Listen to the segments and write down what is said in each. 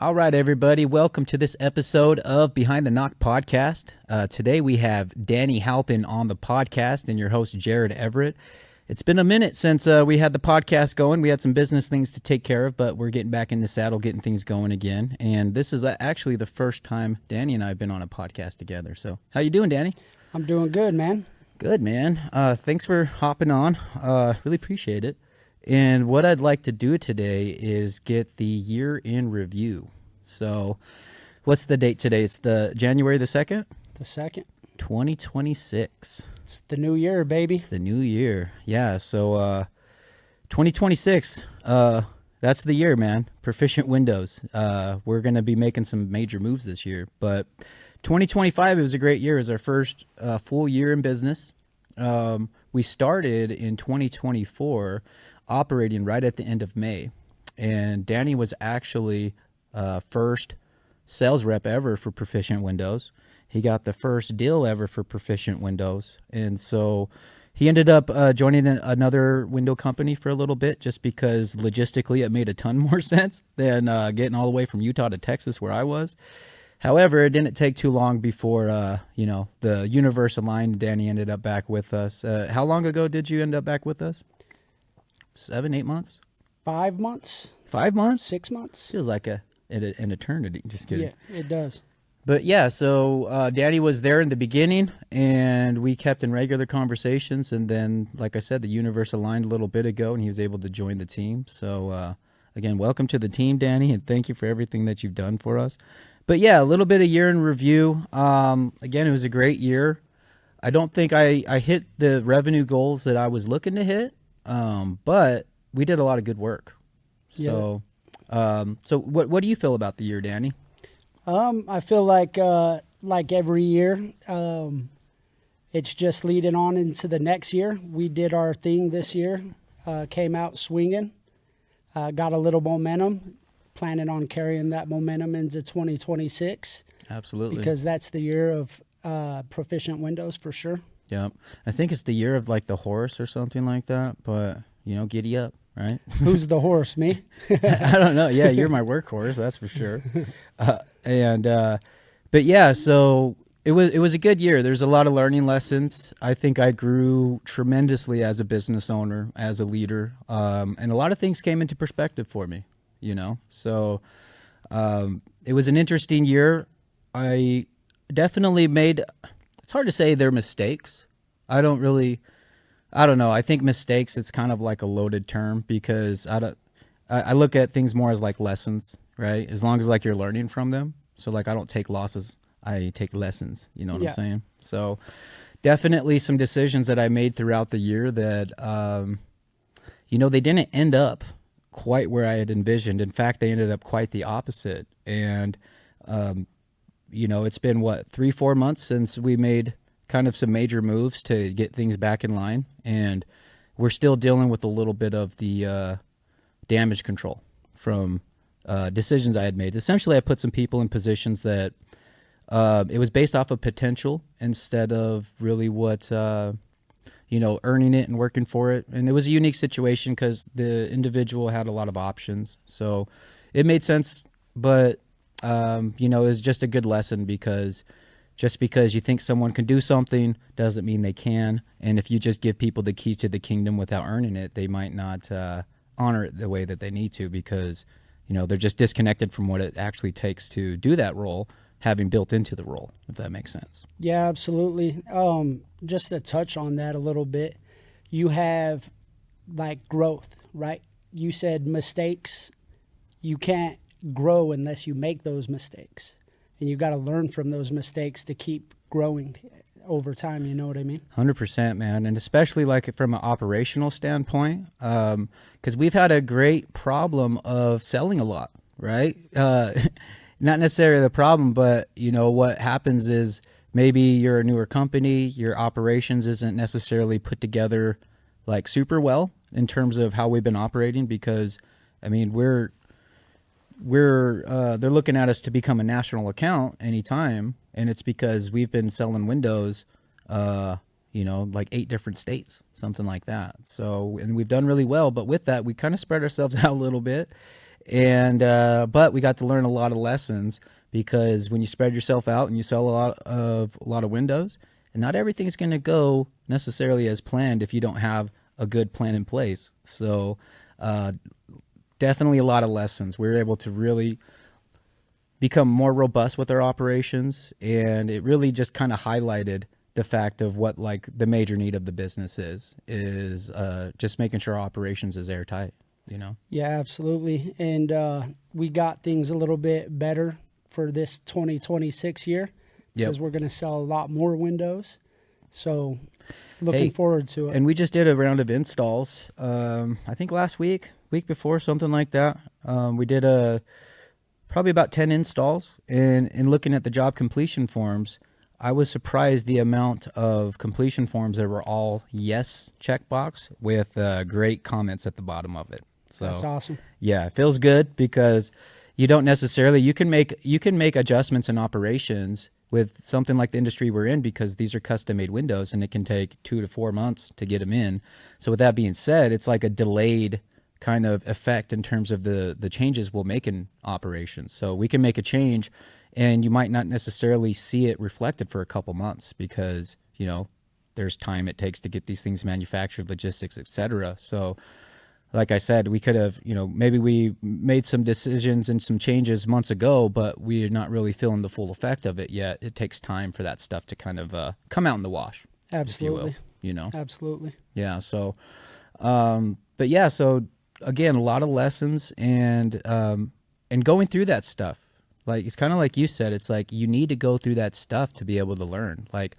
All right, everybody. Welcome to this episode of Behind the Knock podcast. Today we have Danny Halpin on the podcast and your host, Jared Everett. It's been a minute since we had the podcast going. We had some business things to take care of, but we're getting back in the saddle, getting things going again. And this is actually the first time Danny and I have been on a podcast together. So how you doing, Danny? I'm doing good, man. Good, man. Thanks for hopping on. Really appreciate it. And what I'd like to do today is get the year in review. So what's the date today? It's the January the 2nd? The 2nd. 2026. It's the new year, baby. It's the new year. Yeah, so 2026, that's the year, man. Proficient Windows. We're going to be making some major moves this year. But 2025, it was a great year. It was our first full year in business. We started in 2024 operating right at the end of May. And Danny was actually first sales rep ever for Proficient Windows. He got the first deal ever for Proficient Windows. And so he ended up joining another window company for a little bit just because logistically it made a ton more sense than getting all the way from Utah to Texas where I was. However, it didn't take too long before, the universe aligned. Danny ended up back with us. How long ago did you end up back with us? 7, 8 months? 5 months. 5 months? 6 months. Feels like an eternity. Just kidding. Yeah, it does. But yeah, so Danny was there in the beginning, and we kept in regular conversations. And then, like I said, the universe aligned a little bit ago, and he was able to join the team. So again, welcome to the team, Danny, and thank you for everything that you've done for us. But yeah, a little bit of year in review. Again, it was a great year. I don't think I hit the revenue goals that I was looking to hit, but we did a lot of good work. So, so what do you feel about the year, Danny? I feel like every year, it's just leading on into the next year. We did our thing this year, came out swinging, got a little momentum, planning on carrying that momentum into 2026. Absolutely. Because that's the year of Proficient Windows for sure. Yeah. I think it's the year of like the horse or something like that, but giddy up, right? Who's the horse, me? I don't know. Yeah, you're my workhorse, that's for sure. But yeah, so it was a good year. There's a lot of learning lessons. I think I grew tremendously as a business owner, as a leader, and a lot of things came into perspective for me. So it was an interesting year. I definitely made. It's hard to say they're mistakes. I don't know. I think mistakes, it's kind of like a loaded term because I look at things more as like lessons, right? As long as like you're learning from them. So like I don't take losses, I take lessons. You know what I'm saying? So definitely some decisions that I made throughout the year that, they didn't end up quite where I had envisioned. In fact, they ended up quite the opposite. And, it's been 3-4 months since we made kind of some major moves to get things back in line. And we're still dealing with a little bit of the damage control from decisions I had made. Essentially, I put some people in positions that it was based off of potential instead of really what, earning it and working for it. And it was a unique situation because the individual had a lot of options. So it made sense, but, it was just a good lesson because just because you think someone can do something doesn't mean they can. And if you just give people the keys to the kingdom without earning it, they might not honor it the way that they need to because, they're just disconnected from what it actually takes to do that role, having built into the role, if that makes sense. Yeah, absolutely. Just to touch on that a little bit, you have like growth, right? You said mistakes. You can't grow unless you make those mistakes. And you got to learn from those mistakes to keep growing over time. You know what I mean? 100%, man. And especially like from an operational standpoint, because we've had a great problem of selling a lot, right? Not necessarily the problem, but what happens is maybe you're a newer company, your operations isn't necessarily put together like super well in terms of how we've been operating because, I mean, they're looking at us to become a national account anytime, and it's because we've been selling windows, like 8 different states, something like that. So, and we've done really well, but with that, we kind of spread ourselves out a little bit. And but we got to learn a lot of lessons, because when you spread yourself out and you sell a lot of windows, and not everything is going to go necessarily as planned if you don't have a good plan in place. So definitely a lot of lessons. We were able to really become more robust with our operations, and it really just kind of highlighted the fact of what like the major need of the business is just making sure our operations is airtight, you know. Yeah, absolutely. And we got things a little bit better for this 2026 year, because we're going to sell a lot more windows. So looking forward to it. And we just did a round of installs, I think last week before, something like that. We did probably about 10 installs, and in looking at the job completion forms, I was surprised the amount of completion forms that were all yes checkbox with great comments at the bottom of it. So that's awesome. Yeah, it feels good, because you don't necessarily, you can make adjustments in operations with something like the industry we're in, because these are custom made windows and it can take 2 to 4 months to get them in. So with that being said, it's like a delayed kind of effect in terms of the changes we'll make in operations. So we can make a change and you might not necessarily see it reflected for a couple months, because, you know, there's time it takes to get these things manufactured, logistics, etc. So like I said, we could have, you know, maybe we made some decisions and some changes months ago, but we're not really feeling the full effect of it yet. It takes time for that stuff to kind of come out in the wash. Absolutely. If you will, you know? Absolutely. Yeah. So, but yeah, so again, a lot of lessons, and going through that stuff. Like, it's kind of like you said, it's like you need to go through that stuff to be able to learn. Like,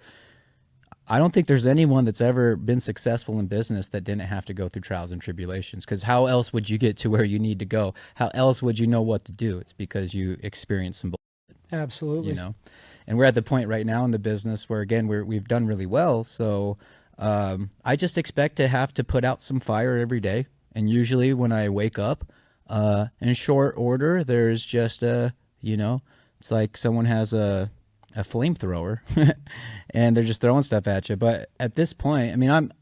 I don't think there's anyone that's ever been successful in business that didn't have to go through trials and tribulations, because how else would you get to where you need to go? How else would you know what to do? It's because you experienced some bullshit, Absolutely. you know? And we're at the point right now in the business where, again, we've done really well. So I just expect to have to put out some fire every day. And usually when I wake up, in short order, there's just you know, it's like someone has a flamethrower and they're just throwing stuff at you. But at this point, I mean,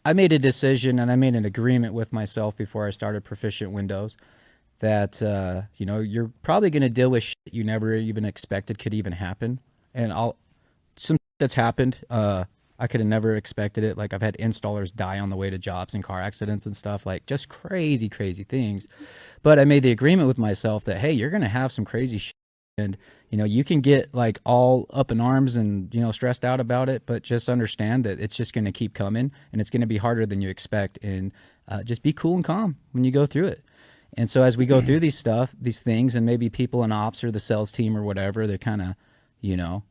I made a decision and I made an agreement with myself before I started Proficient Windows that, you know, you're probably going to deal with shit you never even expected could even happen. And some that's happened, I could have never expected it. Like, I've had installers die on the way to jobs and car accidents and stuff, like just crazy, crazy things. But I made the agreement with myself that, hey, you're going to have some crazy shit. And, you know, you can get like all up in arms and, you know, stressed out about it, but just understand that it's just going to keep coming and it's going to be harder than you expect. And just be cool and calm when you go through it. And so as we go through these things, and maybe people in ops or the sales team or whatever, they're kind of, you know,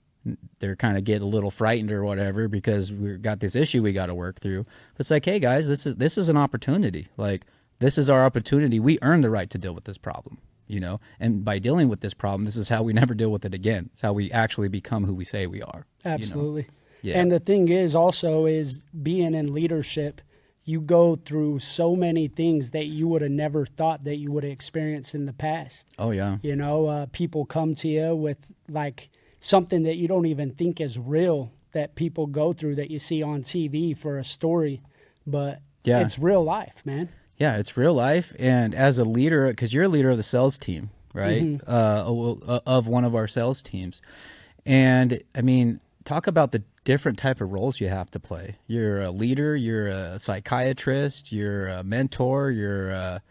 they're kind of get a little frightened or whatever, because we've got this issue we got to work through. But it's like, hey guys, this is an opportunity. Like, this is our opportunity. We earned the right to deal with this problem, you know, and by dealing with this problem, this is how we never deal with it again. It's how we actually become who we say we are. Absolutely. You know? Yeah. And the thing is also is being in leadership, you go through so many things that you would have never thought that you would have experienced in the past. Oh yeah. You know, people come to you with like something that you don't even think is real, that people go through, that you see on TV for a story, but yeah, it's real life, man. Yeah, it's real life. And as a leader, because you're a leader of the sales team, right? Mm-hmm. Of one of our sales teams. And I mean, talk about the different type of roles you have to play. You're a leader, you're a psychiatrist, you're a mentor, you're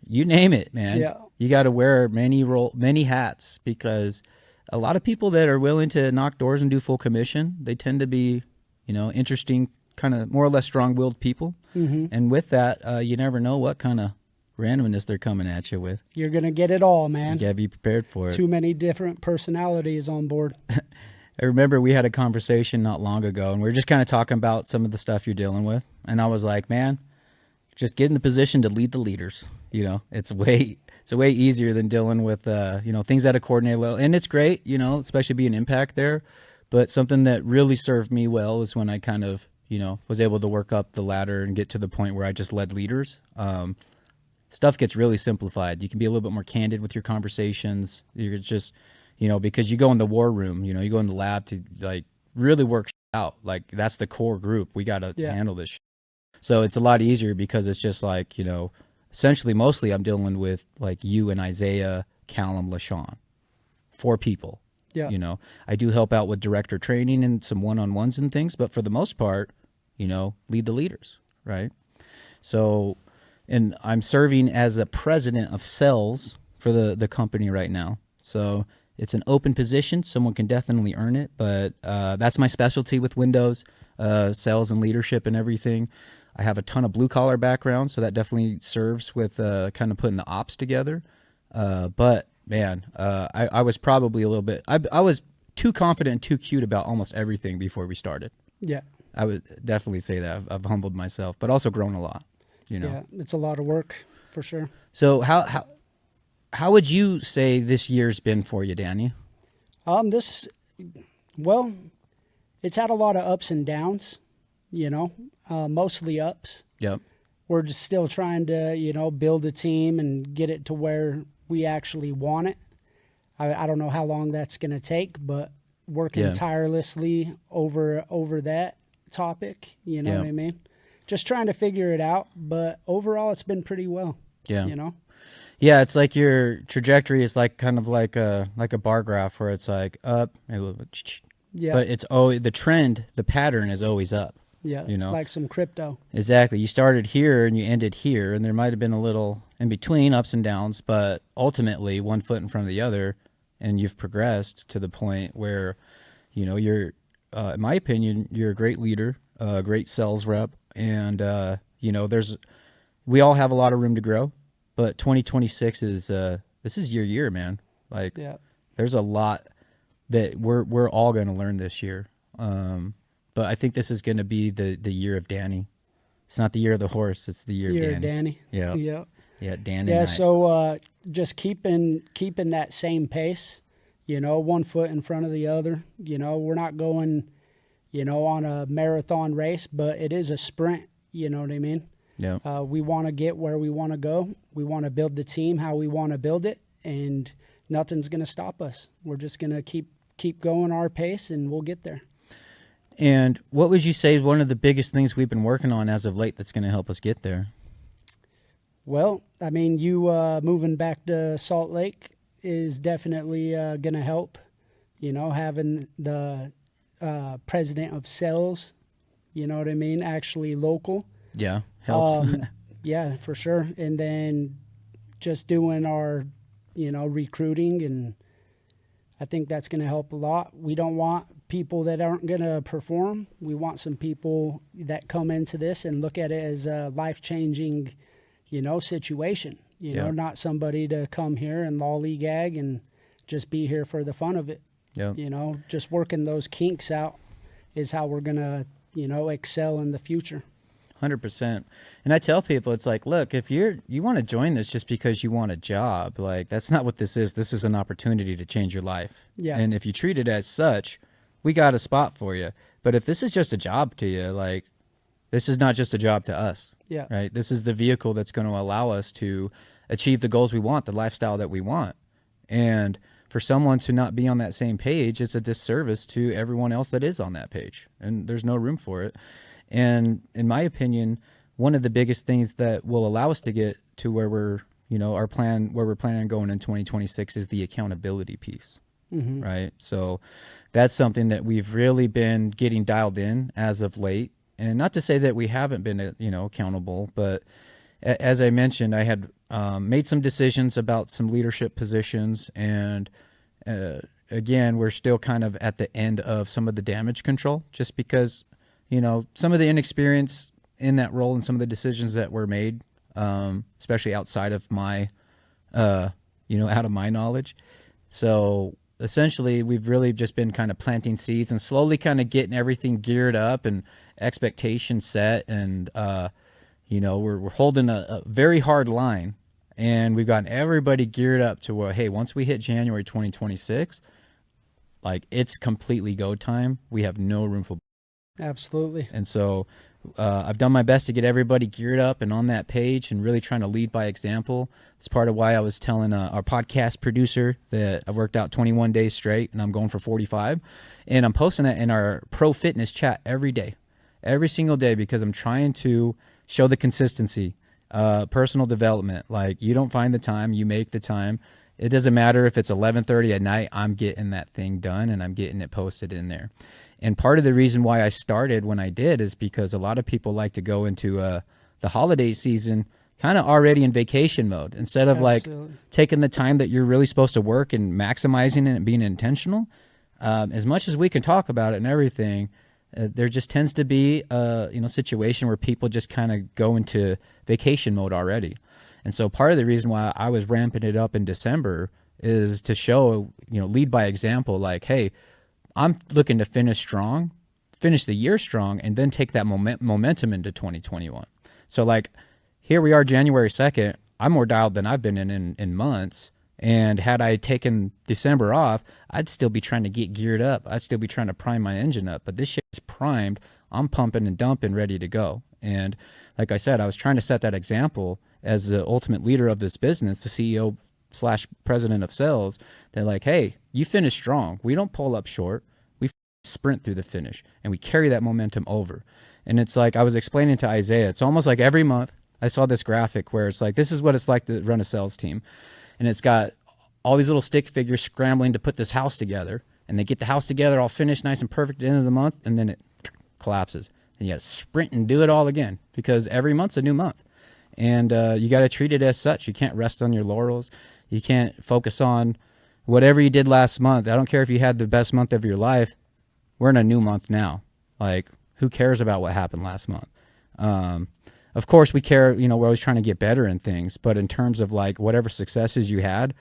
you name it, man. Yeah. You got to wear many hats, because a lot of people that are willing to knock doors and do full commission, they tend to be, you know, interesting, kind of more or less strong-willed people. Mm-hmm. And with that, you never know what kind of randomness they're coming at you with. You're going to get it all, man. You got to be prepared for it. Too many different personalities on board. I remember we had a conversation not long ago, and we were just kind of talking about some of the stuff you're dealing with. And I was like, man, just get in the position to lead the leaders. You know, it's way easier than dealing with, you know, things at a coordinator level. And it's great, you know, especially being impact there. But something that really served me well is when I kind of, you know, was able to work up the ladder and get to the point where I just led leaders. Stuff gets really simplified. You can be a little bit more candid with your conversations. You're just, you know, because you go in the war room, you know, you go in the lab to like really work out. Like, that's the core group. We got to handle this. So it's a lot easier, because it's just like, you know, essentially, mostly I'm dealing with like you and Isaiah, Callum, LaShawn, 4 people. Yeah. You know, I do help out with director training and some one-on-ones and things, but for the most part, you know, lead the leaders, right? So, and I'm serving as a president of sales for the company right now. So it's an open position. Someone can definitely earn it, but that's my specialty with Windows, sales and leadership and everything. I have a ton of blue collar background, so that definitely serves with kind of putting the ops together. But man, I was probably a little bit, I was too confident and too cute about almost everything before we started. Yeah. I would definitely say that I've humbled myself, but also grown a lot, you know? Yeah. It's a lot of work for sure. So how would you say this year's been for you, Danny? Well, it's had a lot of ups and downs, you know, mostly ups. Yep. We're just still trying to, you know, build a team and get it to where we actually want it. I don't know how long that's going to take, but working tirelessly over that topic, you know what I mean? Just trying to figure it out, but overall it's been pretty well. Yeah. You know? Yeah, it's like your trajectory is like kind of like a bar graph where it's like up, a little bit, Yeah. but it's always the trend, the pattern is always up. Yeah. You know? Like some crypto. Exactly. You started here and you ended here, and there might have been a little in between ups and downs, but ultimately one foot in front of the other, and you've progressed to the point where, you know, you're, in my opinion, you're a great leader, a great sales rep, and you know, we all have a lot of room to grow, but 2026 is this is your year, man. Like, there's a lot that we're all going to learn this year. But I think this is going to be the year of Danny. It's not the year of the horse. It's the year of Danny. Yeah. Yeah. Yeah. Danny. Yeah. So just keeping that same pace, you know, one foot in front of the other. You know, we're not going, you know, on a marathon race, but it is a sprint. You know what I mean? Yeah. We want to get where we want to go. We want to build the team how we want to build it, and nothing's going to stop us. We're just going to keep going our pace, and we'll get there. And what would you say is one of the biggest things we've been working on as of late that's going to help us get there? Well, I mean, you moving back to Salt Lake is definitely going to help. You know, having the president of sales, you know what I mean, actually local. Yeah, helps. Yeah, for sure. And then just doing our, you know, recruiting, and I think that's going to help a lot. We don't want people that aren't going to perform. We want some people that come into this and look at it as a life-changing, you know, situation. You know, not somebody to come here and lollygag and just be here for the fun of it. Yeah. You know, just working those kinks out is how we're going to, you know, excel in the future. 100%. And I tell people, it's like, look, if you want to join this just because you want a job, like, that's not what this is. This is an opportunity to change your life. Yeah. And if you treat it as such, we got a spot for you. But if this is just a job to you, like, this is not just a job to us. Yeah. Right? This is the vehicle that's going to allow us to achieve the goals we want, the lifestyle that we want. And for someone to not be on that same page, it's a disservice to everyone else that is on that page. And there's no room for it. And in my opinion, one of the biggest things that will allow us to get to where we're, you know, where we're planning on going in 2026 is the accountability piece. Mm-hmm. Right? So that's something that we've really been getting dialed in as of late. And not to say that we haven't been, you know, accountable, but as I mentioned, I had made some decisions about some leadership positions, and again, we're still kind of at the end of some of the damage control, just because, you know, some of the inexperience in that role and some of the decisions that were made, especially outside of my, you know, out of my knowledge. So essentially, we've really just been kind of planting seeds and slowly kind of getting everything geared up and expectations set. And, you know, we're holding a very hard line, and we've gotten everybody geared up to where, hey, once we hit January 2026, like, it's completely go time. We have no room for. Absolutely. And so I've done my best to get everybody geared up and on that page and really trying to lead by example. It's part of why I was telling our podcast producer that I've worked out 21 days straight and I'm going for 45. And I'm posting it in our pro fitness chat every day, every single day, because I'm trying to show the consistency. Personal development, like you don't find the time, you make the time. It doesn't matter if it's 11:30 at night, I'm getting that thing done and I'm getting it posted in there. And part of the reason why I started when I did is because a lot of people like to go into the holiday season kind of already in vacation mode instead of Absolutely. like taking the time that you're really supposed to work and maximizing it and being intentional. As much as we can talk about it and everything, there just tends to be a situation where people just kind of go into vacation mode already. And so part of the reason why I was ramping it up in December is to show, lead by example, like, hey, I'm looking to finish the year strong, and then take that momentum into 2021. So like, here we are January 2nd, I'm more dialed than I've been in months. And had I taken December off, I'd still be trying to get geared up. I'd still be trying to prime my engine up. But this shit is primed. I'm pumping and dumping, ready to go. And like I said, I was trying to set that example as the ultimate leader of this business, the CEO / president of sales. They're like, hey, you finish strong. We don't pull up short. We sprint through the finish, and we carry that momentum over. And it's like I was explaining to Isaiah, it's almost like every month I saw this graphic where it's like, this is what it's like to run a sales team. And it's got all these little stick figures scrambling to put this house together. And they get the house together all finished nice and perfect at the end of the month, and then it collapses. And you got to sprint and do it all again, because every month's a new month. And you got to treat it as such. You can't rest on your laurels. You can't focus on whatever you did last month. I don't care if you had the best month of your life. We're in a new month now. Like, who cares about what happened last month? Of course, we care, we're always trying to get better in things. But in terms of like whatever successes you had,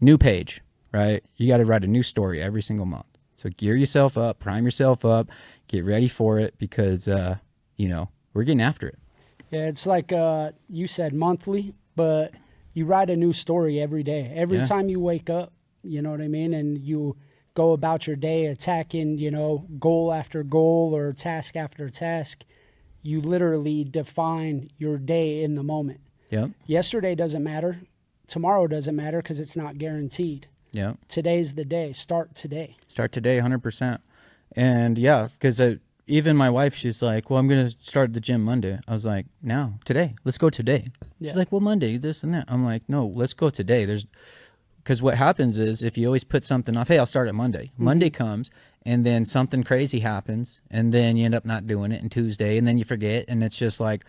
new page, right? You got to write a new story every single month. So gear yourself up, prime yourself up, get ready for it, because, we're getting after it. Yeah, it's like you said monthly, but you write a new story every day. Every time you wake up, you know what I mean? And you go about your day attacking, goal after goal or task after task. You literally define your day in the moment. Yep. Yesterday doesn't matter. Tomorrow doesn't matter because it's not guaranteed. Yeah. Today's the day. Start today. Start today, 100%. And yeah, because even my wife, she's like, well, I'm going to start the gym Monday. I was like, no, today. Let's go today. Yeah. She's like, well, Monday, this and that. I'm like, no, let's go today. Because what happens is if you always put something off, hey, I'll start it Monday. Mm-hmm. Monday comes, and then something crazy happens, and then you end up not doing it, and Tuesday, and then you forget, and it's just like,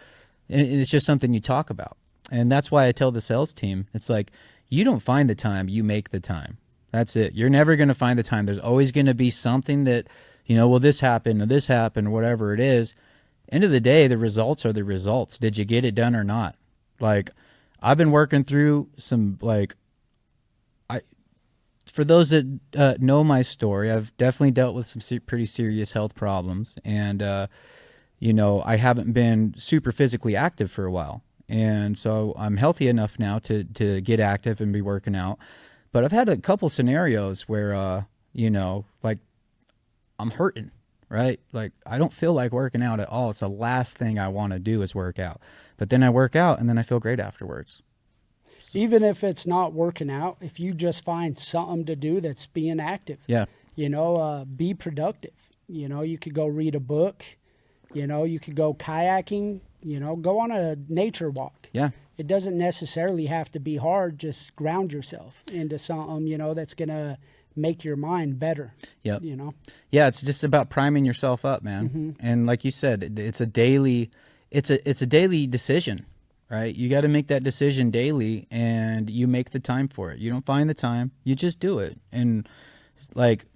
it's just something you talk about. And that's why I tell the sales team, it's like, you don't find the time, you make the time. That's it. You're never going to find the time. There's always going to be something that, well, this happened, or whatever it is. End of the day, the results are the results. Did you get it done or not? Like, I've been working through some, for those that know my story, I've definitely dealt with some pretty serious health problems. And, I haven't been super physically active for a while. And so I'm healthy enough now to get active and be working out. But I've had a couple scenarios where, I'm hurting, right? Like, I don't feel like working out at all. It's the last thing I want to do is work out. But then I work out, and then I feel great afterwards. Even if it's not working out, if you just find something to do that's being active, yeah, be productive. You could go read a book, you could go kayaking, go on a nature walk. Yeah. It doesn't necessarily have to be hard. Just ground yourself into something, that's going to make your mind better. Yep. Yeah, it's just about priming yourself up, man. Mm-hmm. And like you said, it's a daily decision. Right? You got to make that decision daily, and you make the time for it. You don't find the time, you just do it. And like,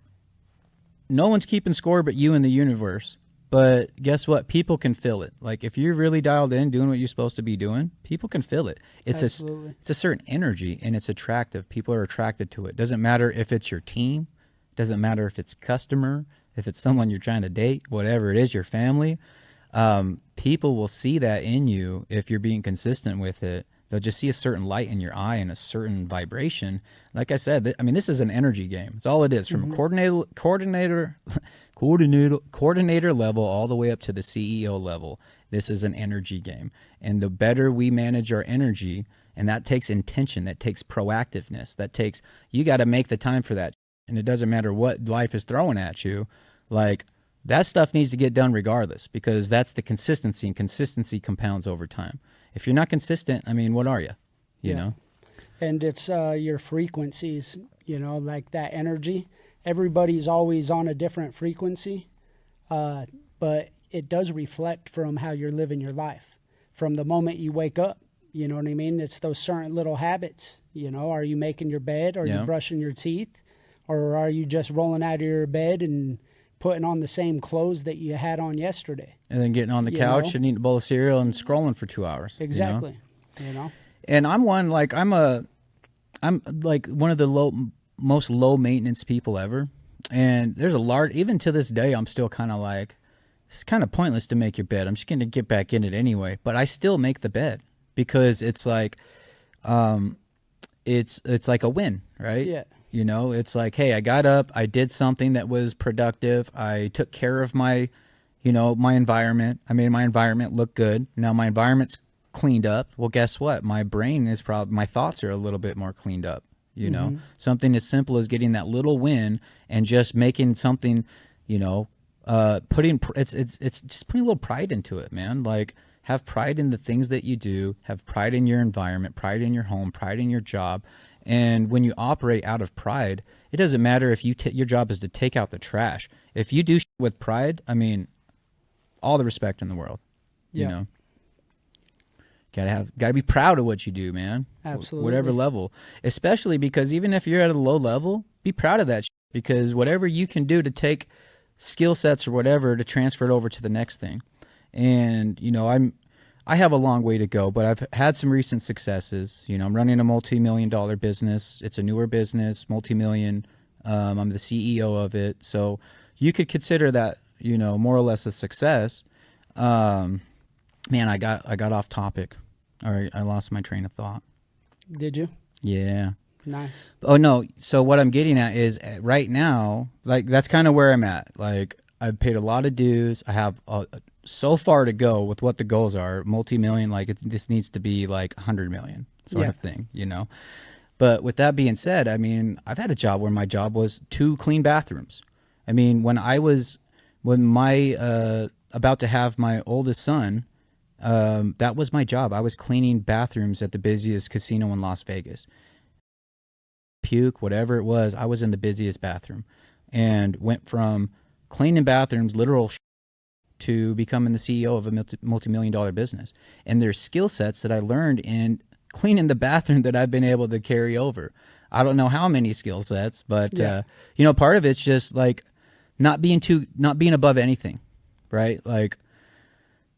no one's keeping score but you and the universe. But guess what? People can feel it. Like, if you're really dialed in, doing what you're supposed to be doing, people can feel it. It's a certain energy, and it's attractive. People are attracted to it. Doesn't matter if it's your team. Doesn't matter if it's customer, if it's someone you're trying to date, whatever it is, your family. People will see that in you if you're being consistent with it. They'll just see a certain light in your eye and a certain vibration. Like I said, this is an energy game. It's all it is, from coordinator level all the way up to the CEO level. This is an energy game. And the better we manage our energy, and that takes intention, that takes proactiveness, you got to make the time for that. And it doesn't matter what life is throwing at you. Like, that stuff needs to get done regardless, because that's the consistency, and consistency compounds over time. if you're not consistent, I mean, what are you? You know? And it's your frequencies, like that energy. Everybody's always on a different frequency, but it does reflect from how you're living your life. From the moment you wake up, you know what I mean? It's those certain little habits, Are you making your bed? Are you brushing your teeth? Or are you just rolling out of your bed and putting on the same clothes that you had on yesterday? And then getting on the couch and eating a bowl of cereal and scrolling for 2 hours. Exactly. And I'm one, like, I'm like one of the most low maintenance people ever. And there's even to this day, I'm still kind of like, it's kind of pointless to make your bed. I'm just going to get back in it anyway. But I still make the bed because it's like, it's like a win, right? Yeah. It's like, hey, I got up, I did something that was productive. I took care of my, my environment. I made my environment look good. Now my environment's cleaned up. Well, guess what? My brain is my thoughts are a little bit more cleaned up. Something as simple as getting that little win and just making something, it's just putting a little pride into it, man. Like, have pride in the things that you do, have pride in your environment, pride in your home, pride in your job. And when you operate out of pride, it doesn't matter if your job is to take out the trash. If you do shit with pride, I mean, all the respect in the world, Gotta be proud of what you do, man. Absolutely. Whatever level. Especially because even if you're at a low level, be proud of that shit, because whatever you can do to take skill sets or whatever to transfer it over to the next thing. And, I have a long way to go, but I've had some recent successes. I'm running a multi-million-dollar business. It's a newer business, multi-million. I'm the CEO of it. So you could consider that, more or less a success. Man, I got off topic. All right, I lost my train of thought. Did you? Yeah. Nice. Oh, no. So what I'm getting at is right now, like, that's kind of where I'm at. Like, I've paid a lot of dues. I have so far to go with what the goals are. Multi-million, like, this needs to be like 100 million sort of thing, But with that being said, I mean, I've had a job where my job was to clean bathrooms. I mean, when my about to have my oldest son, that was my job. I was cleaning bathrooms at the busiest casino in Las Vegas. Puke, whatever it was, I was in the busiest bathroom and went from cleaning bathrooms, literal to becoming the CEO of a multi-million-dollar business. And there's skill sets that I learned in cleaning the bathroom that I've been able to carry over. I don't know how many skill sets, but part of it's just like not being above anything, right? Like,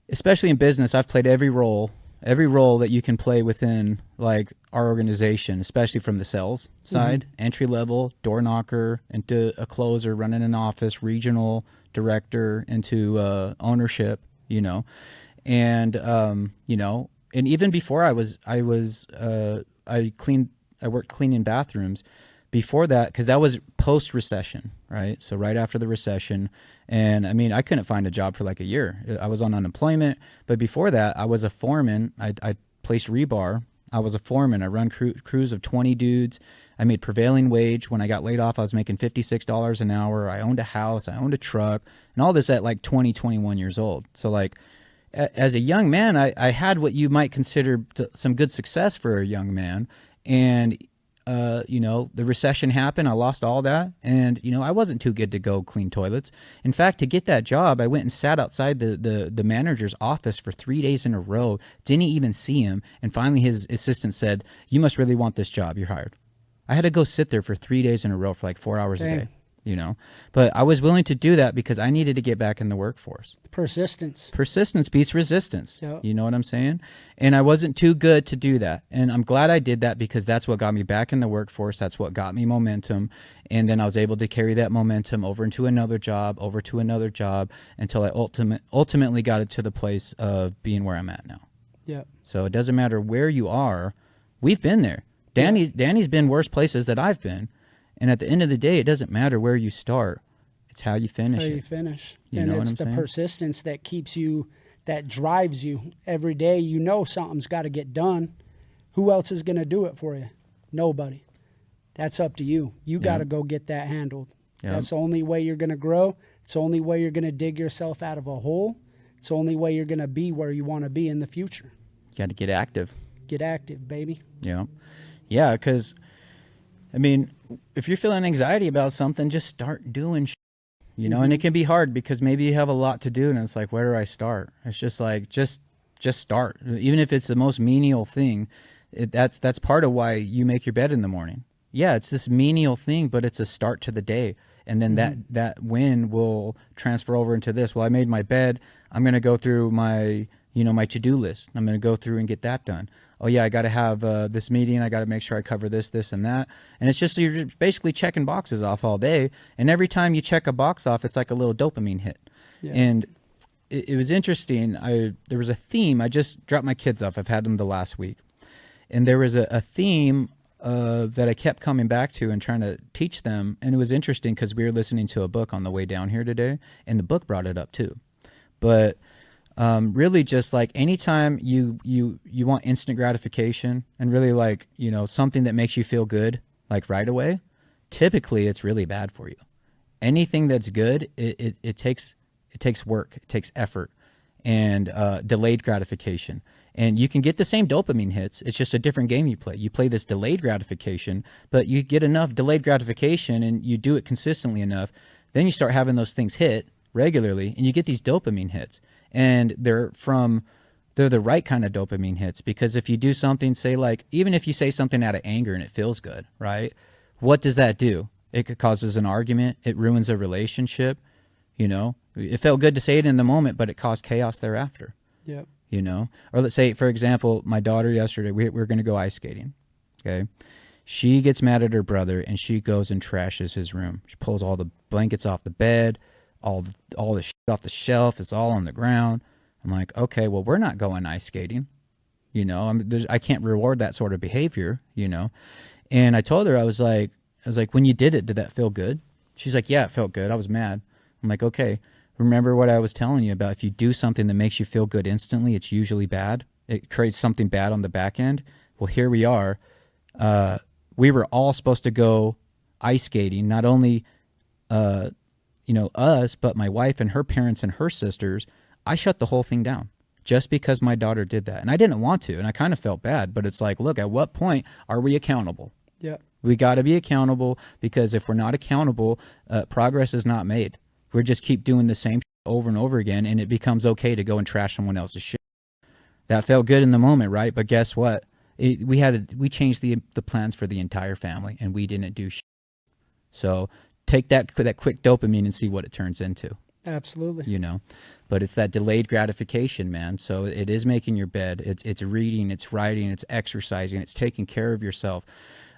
especially in business, I've played every role that you can play within, like, our organization, especially from the sales side, entry level, door knocker, into a closer, running an office, regional director, into ownership, and and even before I worked cleaning bathrooms. Before that, because that was post-recession, right? So right after the recession. And I mean, I couldn't find a job for like a year. I was on unemployment. But before that, I was a foreman. I placed rebar. I was a foreman. I run crews of 20 dudes. I made prevailing wage. When I got laid off, I was making $56 an hour. I owned a house. I owned a truck. And all this at like 20, 21 years old. So like, as a young man, I had what you might consider some good success for a young man. And the recession happened. I lost all that. And, I wasn't too good to go clean toilets. In fact, to get that job, I went and sat outside the manager's office for 3 days in a row, didn't even see him. And finally his assistant said, "You must really want this job. You're hired." I had to go sit there for 3 days in a row for like 4 hours a day, but I was willing to do that because I needed to get back in the workforce. Persistence beats resistance. Yep. You know what I'm saying? And I wasn't too good to do that. And I'm glad I did that because that's what got me back in the workforce. That's what got me momentum. And then I was able to carry that momentum over to another job, until I ultimately got it to the place of being where I'm at now. Yeah. So it doesn't matter where you are. We've been there. Danny's been worse places that I've been. And at the end of the day, it doesn't matter where you start. It's how you finish it. And it's the persistence that keeps you, that drives you every day. Something's got to get done. Who else is going to do it for you? Nobody. That's up to you. You got to go get that handled. Yep. That's the only way you're going to grow. It's the only way you're going to dig yourself out of a hole. It's the only way you're going to be where you want to be in the future. Got to get active. Get active, baby. Yeah. Yeah, because, I mean, if you're feeling anxiety about something, just start doing and it can be hard because maybe you have a lot to do and it's like, where do I start? It's just like, just start. Even if it's the most menial thing, that's part of why you make your bed in the morning. Yeah, it's this menial thing, but it's a start to the day. And then that win will transfer over into this. Well, I made my bed. I'm going to go through my, my to-do list. I'm going to go through and get that done. Oh yeah, I got to have this meeting. I got to make sure I cover this, and that. And it's just, you're just basically checking boxes off all day. And every time you check a box off, it's like a little dopamine hit. Yeah. And it was interesting. There was a theme. I just dropped my kids off. I've had them the last week. And there was a theme that I kept coming back to and trying to teach them. And it was interesting because we were listening to a book on the way down here today, and the book brought it up too. But really just like anytime you want instant gratification and really like, something that makes you feel good, like right away, typically it's really bad for you. Anything that's good, it takes work, it takes effort and delayed gratification. And you can get the same dopamine hits. It's just a different game you play. You play this delayed gratification, but you get enough delayed gratification and you do it consistently enough. Then you start having those things hit regularly and you get these dopamine hits. And they're the right kind of dopamine hits, because if you do something, say like, even if you say something out of anger and it feels good, right? What does that do? It causes an argument. It ruins a relationship. It felt good to say it in the moment, but it caused chaos thereafter. Yep. Or let's say, for example, my daughter yesterday, we're going to go ice skating. Okay. She gets mad at her brother and she goes and trashes his room. She pulls all the blankets off the bed, all the shit off the shelf. It's all on the ground. I'm like, okay, well, we're not going ice skating. I can't reward that sort of behavior, And I told her, I was like, when you did it, did that feel good? She's like, yeah, it felt good. I was mad. I'm like, okay, remember what I was telling you about? If you do something that makes you feel good instantly, it's usually bad. It creates something bad on the back end. Well, here we are. We were all supposed to go ice skating, not only us, but my wife and her parents and her sisters. I shut the whole thing down just because my daughter did that. And I didn't want to, and I kind of felt bad, but it's like, look, at what point are we accountable? Yeah. We got to be accountable, because if we're not accountable, progress is not made. We just keep doing the same over and over again, and it becomes okay to go and trash someone else's shit. That felt good in the moment, right? But guess what? We changed the plans for the entire family, and we didn't do shit. So take that quick dopamine and see what it turns into. Absolutely. But it's that delayed gratification, man. So it is making your bed. It's reading, it's writing, it's exercising, it's taking care of yourself.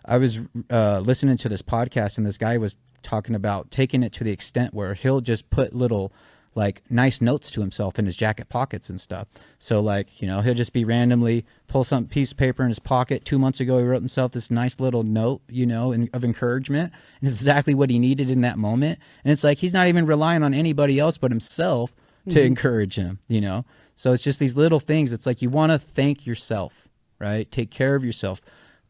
I was listening to this podcast, and this guy was talking about taking it to the extent where he'll just put little like nice notes to himself in his jacket pockets and stuff. So like, he'll just be randomly pull some piece of paper in his pocket. 2 months ago, he wrote himself this nice little note, of encouragement, and it's exactly what he needed in that moment. And it's like, he's not even relying on anybody else but himself to encourage him, So it's just these little things. It's like, you want to thank yourself, right? Take care of yourself,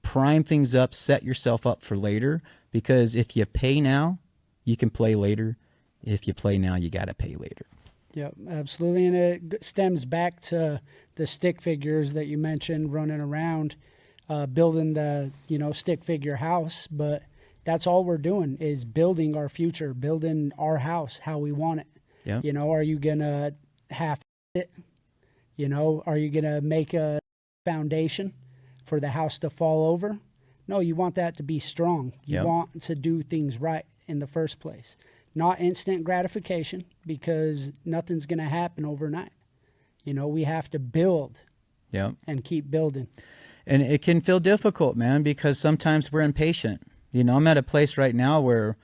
prime things up, set yourself up for later, because if you pay now, you can play later. If you play now, you got to pay later. Yep, absolutely. And it stems back to the stick figures that you mentioned running around, building the, stick figure house. But that's all we're doing is building our future, building our house how we want it. Yep. Are you going to half it? Are you going to make a foundation for the house to fall over? No, you want that to be strong. You want to do things right in the first place. Not instant gratification, because nothing's going to happen overnight. We have to build and keep building. And it can feel difficult, man, because sometimes we're impatient. I'm at a place right now where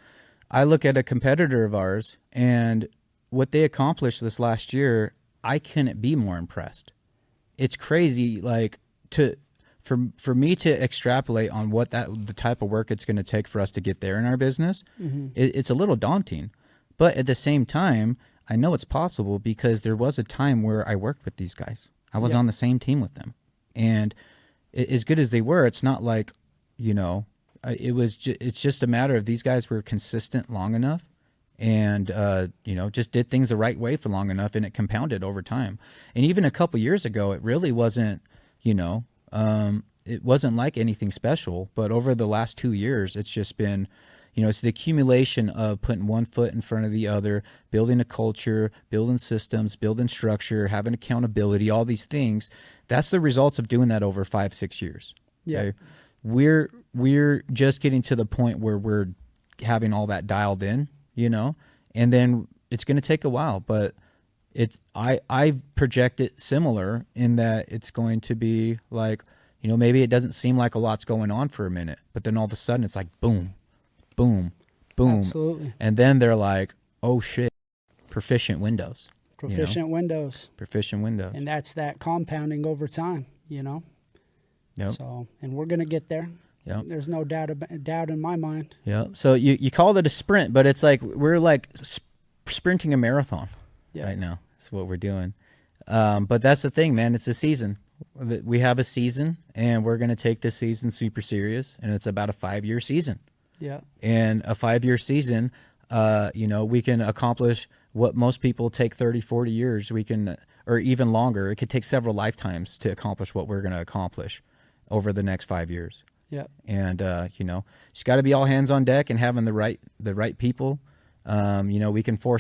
I look at a competitor of ours, and what they accomplished this last year, I couldn't be more impressed. It's crazy, like, for me to extrapolate on what the type of work it's going to take for us to get there in our business, it's a little daunting. But at the same time, I know it's possible, because there was a time where I worked with these guys. I was on the same team with them. And as good as they were, it's not like, it's just a matter of these guys were consistent long enough and, just did things the right way for long enough, and it compounded over time. And even a couple years ago, it really wasn't you know. It wasn't like anything special, but over the last 2 years, it's just been, you know, it's the accumulation of putting one foot in front of the other, building a culture, building systems, building structure, having accountability, all these things. That's the results of doing that over 5-6 years. Yeah. Okay? We're just getting to the point where we're having all that dialed in, you know, and then it's going to take a while, but I project it similar in that it's going to be like, you know, maybe it doesn't seem like a lot's going on for a minute, but then all of a sudden it's like boom, boom, boom. Absolutely. And then they're like, oh shit, Proficient Windows. Proficient Windows. Proficient Windows. And that's that compounding over time, you know? Yep. So, and we're going to get there. Yep. There's no doubt in my mind. Yeah. So you called it a sprint, but it's like we're like sprinting a marathon right now. That's what we're doing. But that's the thing, man. It's a season. We have a season, and we're going to take this season super serious, and it's about a 5-year season. Yeah. And a 5-year season, you know, we can accomplish what most people take 30, 40 years. We can, or even longer. It could take several lifetimes to accomplish what we're going to accomplish over the next 5 years. Yeah. And, you know, just got to be all hands on deck and having the right people. You know, we can try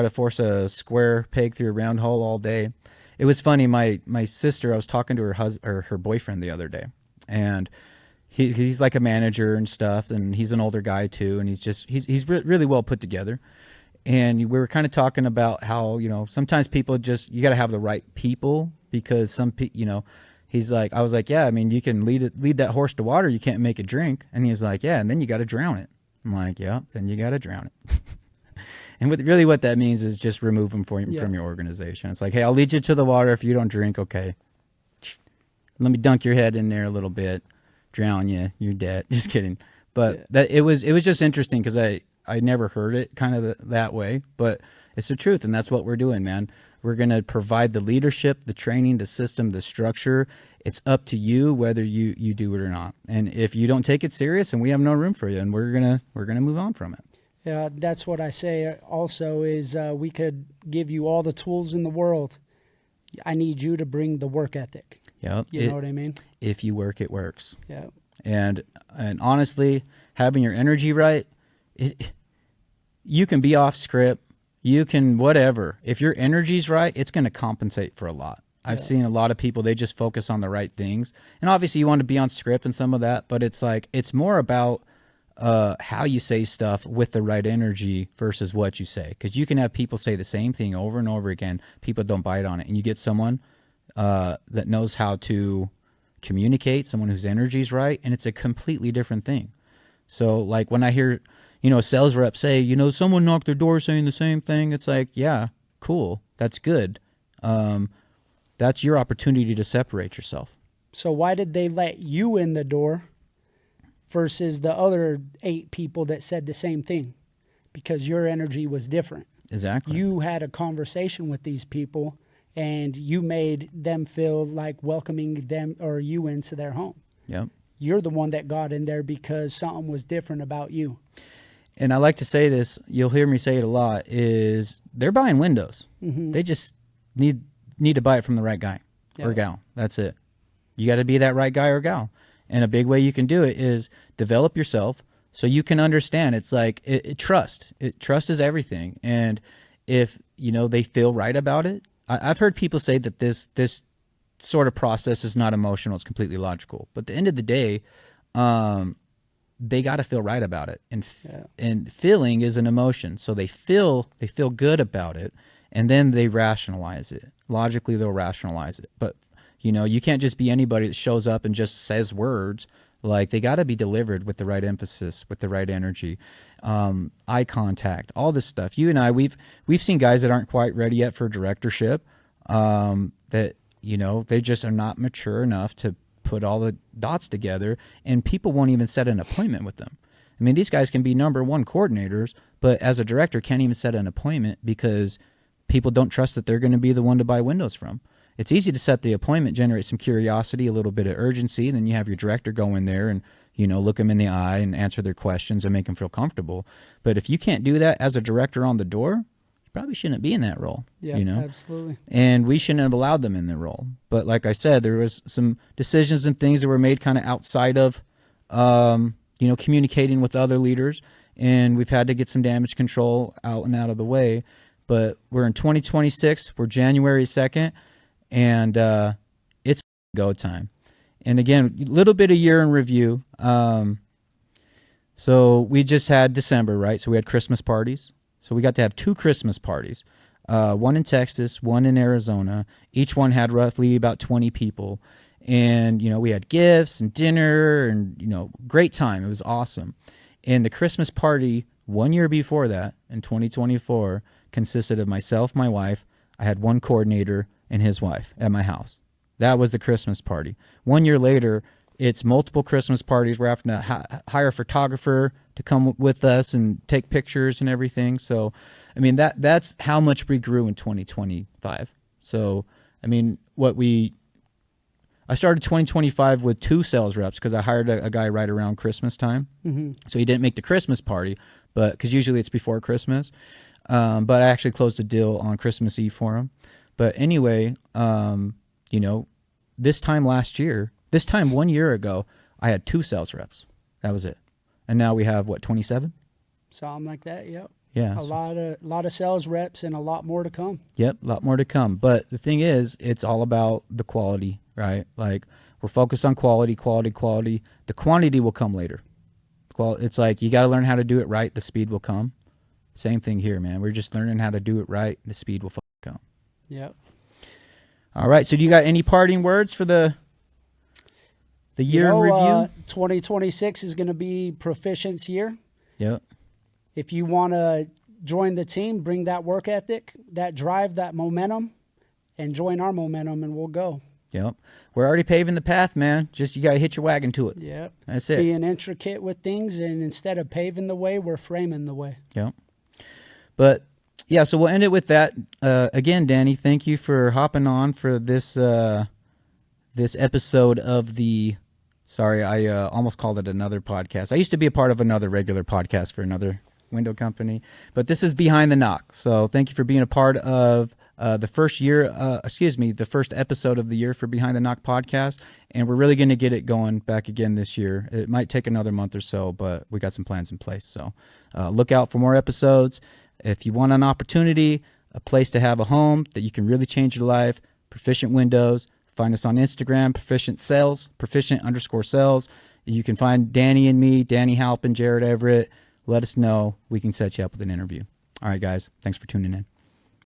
to force a square peg through a round hole all day. It was funny. My sister, I was talking to her boyfriend the other day, and he's like a manager and stuff, and he's an older guy too, and he's really well put together. And we were kind of talking about how, you know, sometimes people you got to have the right people, because you know, he's like, I was like, yeah, I mean, you can lead that horse to water, you can't make it drink. And he's like, yeah, and then you got to drown it. I'm like, yeah, then you got to drown it. And what that means is just remove them from your organization. It's like, hey, I'll lead you to the water. If you don't drink, okay, let me dunk your head in there a little bit, drown you, you're dead. Just kidding. But it was just interesting, because I never heard it kind of that way, but it's the truth, and that's what we're doing, man. We're going to provide the leadership, the training, the system, the structure. It's up to you whether you do it or not. And if you don't take it serious, and we have no room for you, and we're gonna move on from it. Yeah, that's what I say also is we could give you all the tools in the world. I need you to bring the work ethic. Yep. You know what I mean? If you work, it works. Yeah. And honestly, having your energy right, you can be off script, you can whatever. If your energy's right, it's going to compensate for a lot. I've seen a lot of people, they just focus on the right things. And obviously you want to be on script and some of that, but it's like, it's more about how you say stuff with the right energy versus what you say. Because you can have people say the same thing over and over again. People don't bite on it. And you get someone that knows how to communicate, someone whose energy's right, and it's a completely different thing. So like when I hear, you know, a sales rep say, you know, someone knocked their door saying the same thing, it's like, yeah, cool. That's good. That's your opportunity to separate yourself. So why did they let you in the door versus the other 8 people that said the same thing? Because your energy was different. Exactly. You had a conversation with these people, and you made them feel like welcoming them or you into their home. Yep. You're the one that got in there because something was different about you. And I like to say this, you'll hear me say it a lot, is they're buying windows. Mm-hmm. They just need to buy it from the right guy or gal. That's it. You got to be that right guy or gal. And a big way you can do it is develop yourself so you can understand. It's like trust. Trust is everything. And if, you know, they feel right about it, I've heard people say that this sort of process is not emotional, it's completely logical. But at the end of the day, they got to feel right about it. And feeling is an emotion. So they feel good about it, and then they rationalize it. Logically, they'll rationalize it. But, you know, you can't just be anybody that shows up and just says words. Like, they got to be delivered with the right emphasis, with the right energy, eye contact, all this stuff. You and I, we've seen guys that aren't quite ready yet for directorship, that, you know, they just are not mature enough to put all the dots together, and people won't even set an appointment with them. I mean, these guys can be number 1 coordinators, but as a director can't even set an appointment because people don't trust that they're going to be the one to buy windows from. It's easy to set the appointment, generate some curiosity, a little bit of urgency, then you have your director go in there and, you know, look them in the eye and answer their questions and make them feel comfortable. But if you can't do that as a director on the door, probably shouldn't be in that role. Yeah, you know, absolutely. and we shouldn't have allowed them in the role. But like I said, there was some decisions and things that were made kind of outside of, communicating with other leaders, and we've had to get some damage control out and out of the way. But we're in 2026. We're January 2nd, and it's go time. And again, a little bit of year in review. So we just had December, right? So we had Christmas parties. So we got to have 2 Christmas parties, one in Texas, one in Arizona. Each one had roughly about 20 people. And, we had gifts and dinner and, great time. It was awesome. And the Christmas party 1 year before that, in 2024, consisted of myself, my wife. I had one coordinator and his wife at my house. That was the Christmas party. 1 year later, it's multiple Christmas parties. We're having to hire a photographer to come with us and take pictures and everything. So, that's how much we grew in 2025. So, I started 2025 with 2 sales reps because I hired a guy right around Christmas time. Mm-hmm. So he didn't make the Christmas party, but because usually it's before Christmas. But I actually closed a deal on Christmas Eve for him. But anyway, this time 1 year ago, I had 2 sales reps. That was it. And now we have 27? Something like that. Yep. Yeah. A lot of sales reps and a lot more to come. Yep, a lot more to come. But the thing is, it's all about the quality, right? Like, we're focused on quality. The quantity will come later. It's like you got to learn how to do it right. The speed will come. Same thing here, man. We're just learning how to do it right. The speed will come. Yep. All right. So do you got any parting words for the year in review? 2026 is going to be Proficient's year. Yep. If you want to join the team, bring that work ethic, that drive, that momentum, and join our momentum, and we'll go. Yep. We're already paving the path, man. Just you got to hit your wagon to it. Yep. That's it. Being intricate with things, and instead of paving the way, we're framing the way. Yep. But, yeah, so we'll end it with that. Again, Danny, thank you for hopping on for this episode of the... Sorry, I almost called it another podcast. I used to be a part of another regular podcast for another window company, but this is Behind the Knock. So thank you for being a part of the first episode of the year for Behind the Knock podcast. And we're really going to get it going back again this year. It might take another month or so, but we got some plans in place. So look out for more episodes. If you want an opportunity, a place to have a home that you can really change your life, Proficient Windows. Find us on Instagram, Proficient_sales. You can find Danny and me, Danny Halpin, Jared Everett. Let us know. We can set you up with an interview. All right, guys. Thanks for tuning in.